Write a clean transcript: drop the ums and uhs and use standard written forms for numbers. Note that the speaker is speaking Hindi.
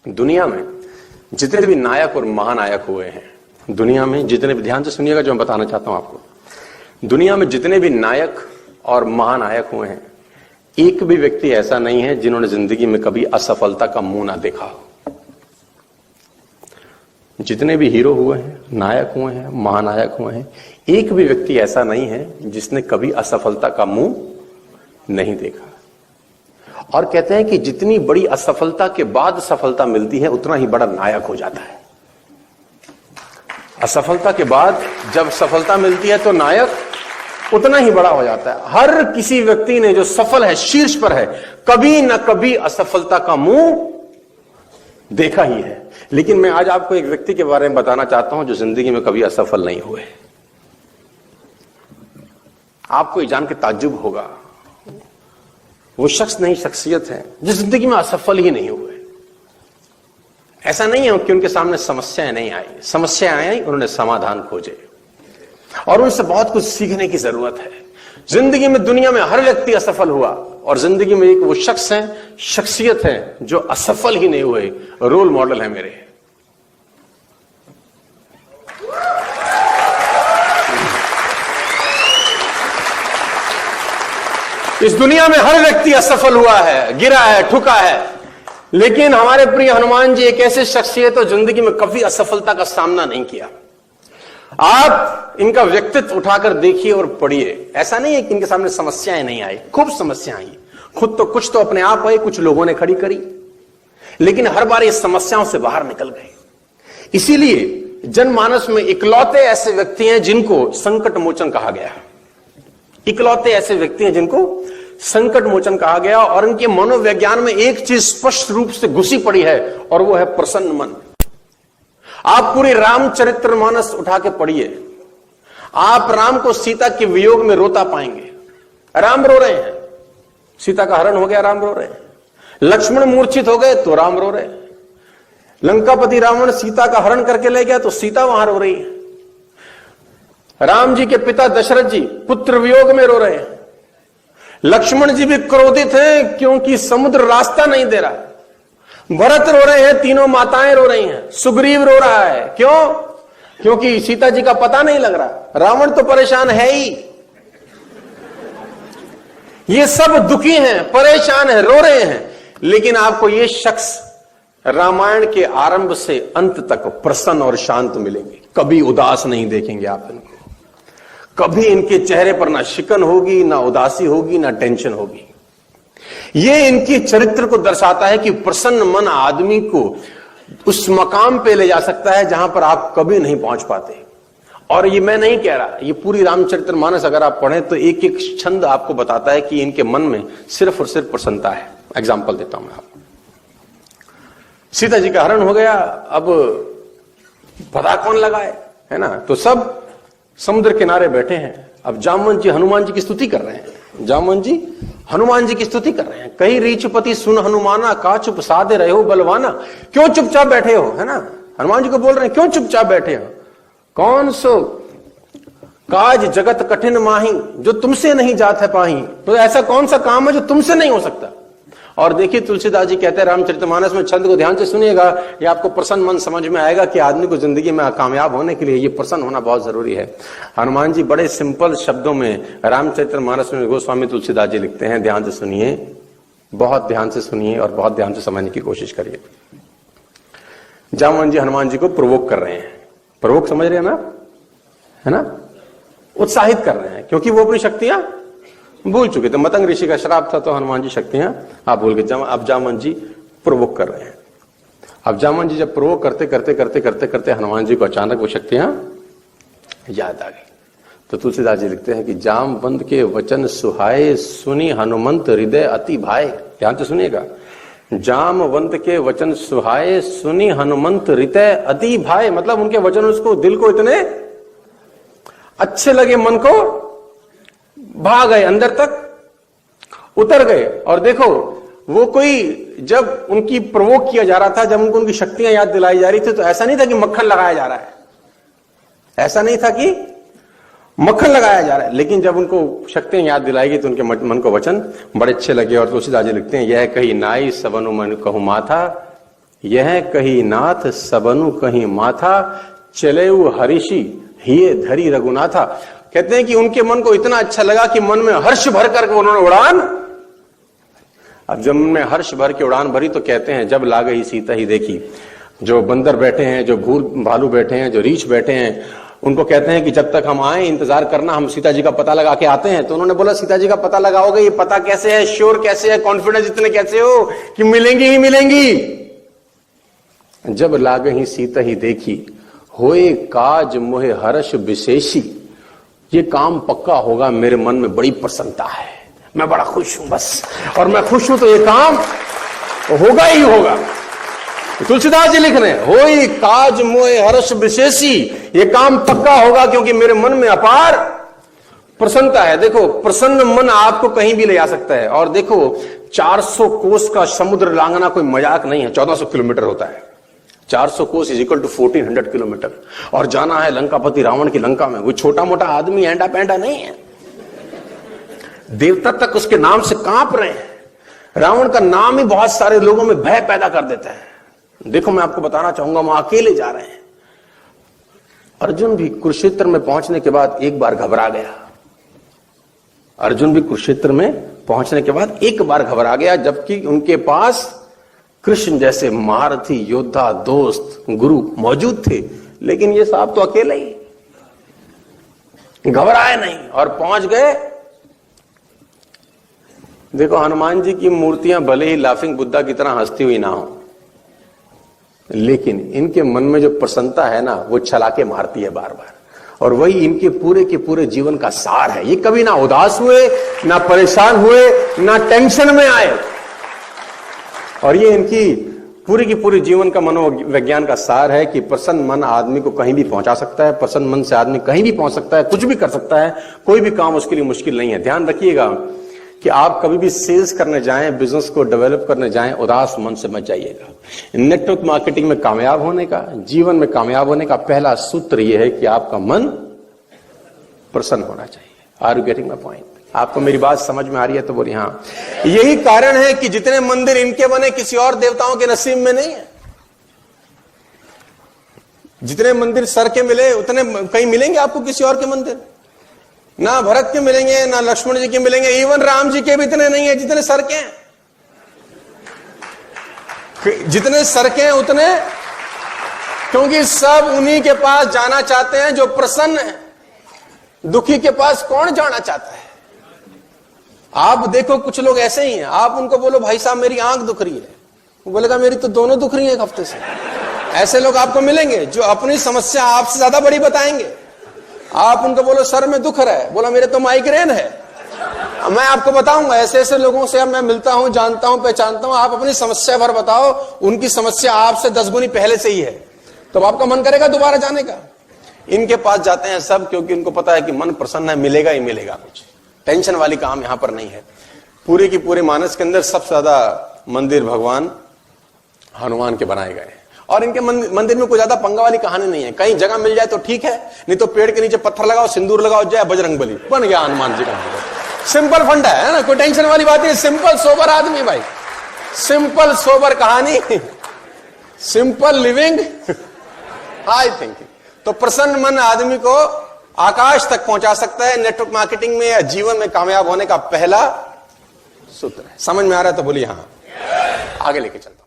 दुनिया में जितने भी नायक और महानायक हुए हैं, दुनिया में जितने भी, ध्यान से सुनिएगा जो मैं बताना चाहता हूं आपको, दुनिया में जितने भी नायक और महानायक हुए हैं, एक भी व्यक्ति ऐसा नहीं है जिन्होंने जिंदगी में कभी असफलता का मुंह ना देखा हो। जितने भी हीरो हुए हैं, नायक हुए हैं, महानायक हुए हैं, एक भी व्यक्ति ऐसा नहीं है जिसने कभी असफलता का मुंह नहीं देखा। और कहते हैं कि जितनी बड़ी असफलता के बाद सफलता मिलती है उतना ही बड़ा नायक हो जाता है। असफलता के बाद जब सफलता मिलती है तो नायक उतना ही बड़ा हो जाता है। हर किसी व्यक्ति ने जो सफल है, शीर्ष पर है, कभी ना कभी असफलता का मुंह देखा ही है। लेकिन मैं आज आपको एक व्यक्ति के बारे में बताना चाहता हूं जो जिंदगी में कभी असफल नहीं हुए। आपको ये जान के ताज्जुब होगा, वो शख्स नहीं, शख्सियत है जो जिंदगी में असफल ही नहीं हुए। ऐसा नहीं है कि उनके सामने समस्याएं नहीं आई, समस्याएं आई, उन्होंने समाधान खोजे और उनसे बहुत कुछ सीखने की जरूरत है। जिंदगी में, दुनिया में हर व्यक्ति असफल हुआ और जिंदगी में एक वो शख्स है, शख्सियत है जो असफल ही नहीं हुए। रोल मॉडल है मेरे। इस दुनिया में हर व्यक्ति असफल हुआ है, गिरा है, ठुका है, लेकिन हमारे प्रिय हनुमान जी एक ऐसे शख्सियत है जिंदगी में कभी असफलता का सामना नहीं किया। आप इनका व्यक्तित्व उठाकर देखिए और पढ़िए। ऐसा नहीं है कि इनके सामने समस्याएं नहीं आई, खूब समस्याएं आई। खुद तो कुछ तो अपने आप आई, कुछ लोगों ने खड़ी करी, लेकिन हर बार ये समस्याओं से बाहर निकल गए। इसीलिए जनमानस में इकलौते ऐसे व्यक्ति हैं जिनको संकट मोचन कहा गया। इकलौते ऐसे व्यक्ति हैं जिनको संकट मोचन कहा गया और इनके मनोविज्ञान में एक चीज स्पष्ट रूप से घुसी पड़ी है और वो है प्रसन्न मन। आप पूरी रामचरितमानस उठा के पढ़िए, आप राम को सीता के वियोग में रोता पाएंगे। राम रो रहे हैं, सीता का हरण हो गया, राम रो रहे हैं। लक्ष्मण मूर्छित हो गए तो राम रो रहे हैं। लंकापति रावण सीता का हरण करके ले गया तो सीता वहां रो रही है। राम जी के पिता दशरथ जी पुत्र वियोग में रो रहे हैं। लक्ष्मण जी भी क्रोधित हैं क्योंकि समुद्र रास्ता नहीं दे रहा। भरत रो रहे हैं, तीनों माताएं रो रही हैं। सुग्रीव रो रहा है, क्यों? क्योंकि सीता जी का पता नहीं लग रहा। रावण तो परेशान है ही। ये सब दुखी हैं, परेशान हैं, रो रहे हैं, लेकिन आपको ये शख्स रामायण के आरंभ से अंत तक प्रसन्न और शांत मिलेंगे। कभी उदास नहीं देखेंगे आप इनको। कभी इनके चेहरे पर ना शिकन होगी, ना उदासी होगी, ना टेंशन होगी। ये इनके चरित्र को दर्शाता है कि प्रसन्न मन आदमी को उस मकाम पे ले जा सकता है जहां पर आप कभी नहीं पहुंच पाते। और ये मैं नहीं कह रहा, ये पूरी रामचरितमानस अगर आप पढ़ें तो एक एक छंद आपको बताता है कि इनके मन में सिर्फ और सिर्फ प्रसन्नता है। एग्जाम्पल देता हूं मैं आपको। सीता जी का हरण हो गया, अब पता कौन लगाए, है ना? तो सब समुद्र किनारे बैठे हैं। अब जामवंत जी हनुमान जी की स्तुति कर रहे हैं। जामवंत जी हनुमान जी की स्तुति कर रहे हैं। कहीं रीछपति सुन हनुमाना, का चुप साधे रहे हो बलवाना। क्यों चुपचाप बैठे हो, है ना? हनुमान जी को बोल रहे हैं, क्यों चुपचाप बैठे हो? कौन सो काज जगत कठिन माही, जो तुमसे नहीं जात है पाही। तो ऐसा कौन सा काम है जो तुमसे नहीं हो सकता? और देखिए तुलसीदास जी कहते हैं रामचरितमानस में, छंद को ध्यान से सुनिएगा, ये आपको प्रसन्न मन समझ में आएगा कि आदमी को जिंदगी में कामयाब होने के लिए ये प्रसन्न होना बहुत जरूरी है। हनुमान जी बड़े सिंपल शब्दों में रामचरितमानस में गोस्वामी तुलसीदास जी लिखते हैं। ध्यान से सुनिए, बहुत ध्यान से सुनिए और बहुत ध्यान से समझने की कोशिश करिए। जामवंत जी हनुमान जी को प्रोवोक कर रहे हैं। प्रोवोक समझ रहे हैं ना, है ना? उत्साहित कर रहे हैं क्योंकि वो अपनी शक्तियां भूल चुके थे। मतंग ऋषि का श्राप था तो हनुमान जी शक्तियां आप भूल गए। अब जामवंत जी प्रोवोक कर रहे हैं। अब जामवंत जी जब प्रोवोक करते करते करते करते करते हनुमान जी को अचानक वो शक्तियां याद आ गई। तो तुलसीदास जी लिखते हैं कि जामवंत के वचन सुहाए, सुनी हनुमंत हृदय अति भाए। ध्यान से सुनिएगा, जामवंत के वचन सुहाए, सुनी हनुमंत हृदय अति भाए। मतलब उनके वचन उसको, दिल को इतने अच्छे लगे, मन को भाग गए, अंदर तक उतर गए। और देखो वो कोई, जब उनकी प्रवोक किया जा रहा था, जब उनको उनकी शक्तियां याद दिलाई जा रही थी, तो ऐसा नहीं था कि मक्खन लगाया जा रहा है, ऐसा नहीं था कि मक्खन लगाया जा रहा है, लेकिन जब उनको शक्तियां याद दिलाएगी तो उनके मन को वचन बड़े अच्छे लगे। और तुलसीदास जी लिखते हैं, यह कही नाई सबनु मन कहु माथा, यह कही नाथ सबनु कहीं माथा, चले हरिषि हिये धरी रघुनाथा। कहते हैं कि उनके मन को इतना अच्छा लगा कि मन में हर्ष भर करके उन्होंने उड़ान। अब जब उनमें हर्ष भर के उड़ान भरी तो कहते हैं जब ला गई सीता ही देखी। जो बंदर बैठे हैं, जो भूल भालू बैठे हैं, जो रीछ बैठे हैं, उनको कहते हैं कि जब तक हम आए इंतजार करना, हम सीता जी का पता लगा के आते हैं। तो उन्होंने बोला सीता जी का पता लगाओगे, ये पता कैसे है, श्योर कैसे है, कॉन्फिडेंस इतने कैसे हो कि मिलेंगी ही मिलेंगी। जब लाग ही सीता ही देखी, होए काज मोहे हर्ष विशेषी। ये काम पक्का होगा, मेरे मन में बड़ी प्रसन्नता है, मैं बड़ा खुश हूं बस, और मैं खुश हूं तो ये काम होगा ही होगा। तुलसीदास जी लिख रहे हैं, होई काज मोहे हर्ष विशेषी, ये काम पक्का होगा क्योंकि मेरे मन में अपार प्रसन्नता है। देखो, प्रसन्न मन आपको कहीं भी ले जा सकता है। और देखो, 400 कोस का समुद्र लांघना कोई मजाक नहीं है। 1400 किलोमीटर होता है। 400 कोस इज इक्वल टू 1400 किलोमीटर। और जाना है लंकापति रावण की लंका में। वो छोटा मोटा आदमी एंडा पैंडा नहीं है, देवता तक उसके नाम से कांप रहे हैं। रावण का नाम ही बहुत सारे लोगों में भय पैदा कर देता है। देखो, मैं आपको बताना चाहूंगा, वहां अकेले जा रहे हैं। अर्जुन भी कुरुक्षेत्र में पहुंचने के बाद एक बार घबरा गया। अर्जुन भी कुरुक्षेत्र में पहुंचने के बाद एक बार घबरा गया, जबकि उनके पास कृष्ण जैसे महारथी योद्धा, दोस्त, गुरु मौजूद थे। लेकिन ये साहब तो अकेले ही, घबराए नहीं और पहुंच गए। देखो, हनुमान जी की मूर्तियां भले ही लाफिंग बुद्धा की तरह हंसती हुई ना हो, लेकिन इनके मन में जो प्रसन्नता है ना, वो छलाके मारती है बार बार। और वही इनके पूरे के पूरे जीवन का सार है। ये कभी ना उदास हुए, ना परेशान हुए, ना टेंशन में आए। और ये इनकी पूरी की पूरी जीवन का मनोविज्ञान का सार है कि प्रसन्न मन आदमी को कहीं भी पहुंचा सकता है। प्रसन्न मन से आदमी कहीं भी पहुंच सकता है, कुछ भी कर सकता है। कोई भी काम उसके लिए मुश्किल नहीं है। ध्यान रखिएगा कि आप कभी भी सेल्स करने जाएं, बिजनेस को डेवलप करने जाएं, उदास मन से मत जाइएगा। नेटवर्क मार्केटिंग में कामयाब होने का, जीवन में कामयाब होने का पहला सूत्र यह है कि आपका मन प्रसन्न होना चाहिए। Are you getting my point? आपको मेरी बात समझ में आ रही है तो बोलिए हाँ। यही कारण है कि जितने मंदिर इनके बने किसी और देवताओं के नसीब में नहीं है। जितने मंदिर सर के मिले उतने कहीं मिलेंगे आपको किसी और के मंदिर? ना भरत के मिलेंगे, ना लक्ष्मण जी के मिलेंगे, इवन राम जी के भी इतने नहीं है जितने सर के हैं। जितने सर के हैं उतने, क्योंकि सब उन्हीं के पास जाना चाहते हैं जो प्रसन्न है। दुखी के पास कौन जाना चाहता है? आप देखो, कुछ लोग ऐसे ही हैं। आप उनको बोलो भाई साहब मेरी आंख दुख रही है, वो बोलेगा मेरी तो दोनों दुख रही है एक हफ्ते से। ऐसे लोग आपको मिलेंगे जो अपनी समस्या आपसे ज्यादा बड़ी बताएंगे। आप उनको बोलो सर में दुख रहा है, बोला मेरे तो माइग्रेन है। मैं आपको बताऊंगा, ऐसे ऐसे लोगों से अब मैं मिलता हूं, जानता हूं, पहचानता हूं। आप अपनी समस्या भर बताओ, उनकी समस्या आपसे 10 गुनी पहले से ही है, तो आपका मन करेगा दोबारा जाने का। इनके पास जाते हैं सब, क्योंकि इनको पता है कि मन प्रसन्न है, मिलेगा ही मिलेगा। कुछ टेंशन वाली काम यहां पर नहीं है। पूरे की पूरे मानस के अंदर सबसे ज्यादा मंदिर भगवान हनुमान के बनाए गए। और इनके मंदिर में कोई ज्यादा पंगा वाली कहानी नहीं है। कहीं जगह मिल जाए तो ठीक है, नहीं तो पेड़ के नीचे पत्थर लगाओ, सिंदूर लगाओ, जय बजरंगबली, बन गया हनुमान जी का मंदिर। सिंपल फंडा है ना, कोई टेंशन वाली बात नहीं। सिंपल सोबर आदमी भाई, सिंपल सोबर कहानी, सिंपल लिविंग, हाई थिंकिंग। तो प्रसन्न मन आदमी को आकाश तक पहुंचा सकता है। नेटवर्क मार्केटिंग में या जीवन में कामयाब होने का पहला सूत्र है। समझ में आ रहा है तो बोलिए हाँ। आगे लेके चलते।